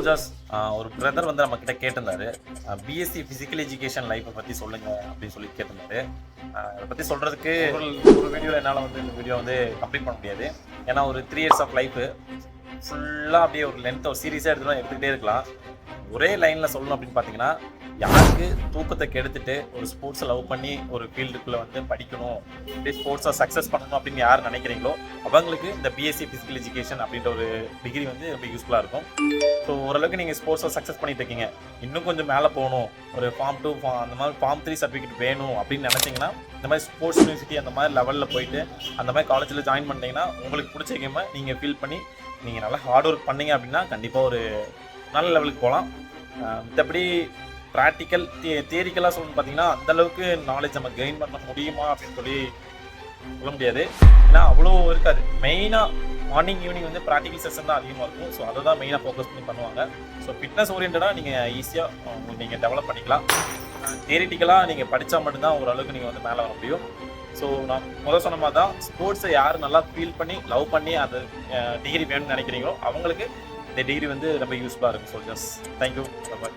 Soldiers ஒரு brother வந்து நம்ம கிட்ட கேட்டிருந்தாரு, பிஎஸ்சி ஃபிசிக்கல் எஜுகேஷன் லைஃப்பை பற்றி சொல்லுங்க அப்படின்னு சொல்லி கேட்டிருந்தாரு. அதை பற்றி சொல்கிறதுக்கு ஒரு வீடியோ என்னால் வந்து இந்த வீடியோ வந்து கம்ப்ளீட் பண்ண முடியாது. ஏன்னா ஒரு 3 years ஆஃப் லைஃபு ஃபுல்லாக அப்படியே ஒரு லென்த் ஒரு சீரியஸாக எடுத்துக்கிட்டே இருக்கலாம். ஒரே லைனில் சொல்லணும் அப்படின்னு பார்த்தீங்கன்னா, யாருக்கு தூக்கத்தை கெடுத்துட்டு ஒரு ஸ்போர்ட்ஸை லவ் பண்ணி ஒரு ஃபீல்டுக்குள்ளே வந்து படிக்கணும், இப்படி ஸ்போர்ட்ஸை சக்ஸஸ் பண்ணணும் அப்படின்னு யார் நினைக்கிறீங்களோ அவங்களுக்கு இந்த பிஎஸ்சி ஃபிசிக்கல் எஜுகேஷன் அப்படின்ற ஒரு டிகிரி வந்து ரொம்ப யூஸ்ஃபுல்லாக இருக்கும். ஸோ ஓரளவுக்கு நீங்கள் ஸ்போர்ட்ஸை சக்ஸஸ் பண்ணிட்டு இருக்கீங்க, இன்னும் கொஞ்சம் மேலே போகணும், ஒரு ஃபார்ம் 2 அந்த மாதிரி ஃபார்ம் 3 சர்டிஃபிகேட் வேணும் அப்படின்னு நினச்சிங்கன்னா, இந்த மாதிரி ஸ்போர்ட்ஸ் யூனிவர்சிட்டி அந்த மாதிரி லெவலில் போயிட்டு அந்த மாதிரி காலேஜில் ஜாயின் பண்ணிட்டீங்கன்னா உங்களுக்கு பிடிச்ச கேமை நீங்கள் ஃபீல் பண்ணி நீங்கள் நல்லா ஹார்ட் ஒர்க் பண்ணீங்க அப்படின்னா கண்டிப்பாக ஒரு நல்ல லெவலுக்கு போகலாம். மற்றபடி ப்ராக்டிக்கல் தியரிக்கலாக சொல்லணும்னு பார்த்தீங்கன்னா அந்தளவுக்கு நாலேஜ் நம்ம கெயின் பண்ண முடியுமா அப்படின்னு சொல்லி சொல்ல முடியாது. ஏன்னா அவ்வளோ இருக்காது. மெயினாக மார்னிங் ஈவினிங் வந்து ப்ராக்டிக்கல் செஷன் தான் அதிகமாக இருக்கும். ஸோ அதை தான் மெயினாக ஃபோக்கஸ் பண்ணி பண்ணுவாங்க. ஸோ ஃபிட்னஸ் ஓரியன்டாக நீங்கள் ஈஸியாக நீங்கள் டெவலப் பண்ணிக்கலாம். தியரிட்டிக்கலாக நீங்கள் படித்தா மட்டும்தான் ஓரளவுக்கு நீங்கள் வந்து மேலே வர முடியும். ஸோ நான் சொன்ன மாதிரி தான் ஸ்போர்ட்ஸை யார் நல்லா ஃபீல் பண்ணி லவ் பண்ணி அது டிகிரி வேணும்னு நினைக்கிறீங்களோ அவங்களுக்கு இந்த டிகிரி வந்து ரொம்ப யூஸ்ஃபுல்லாக இருக்கும். Soldiers, thank you. பாய்.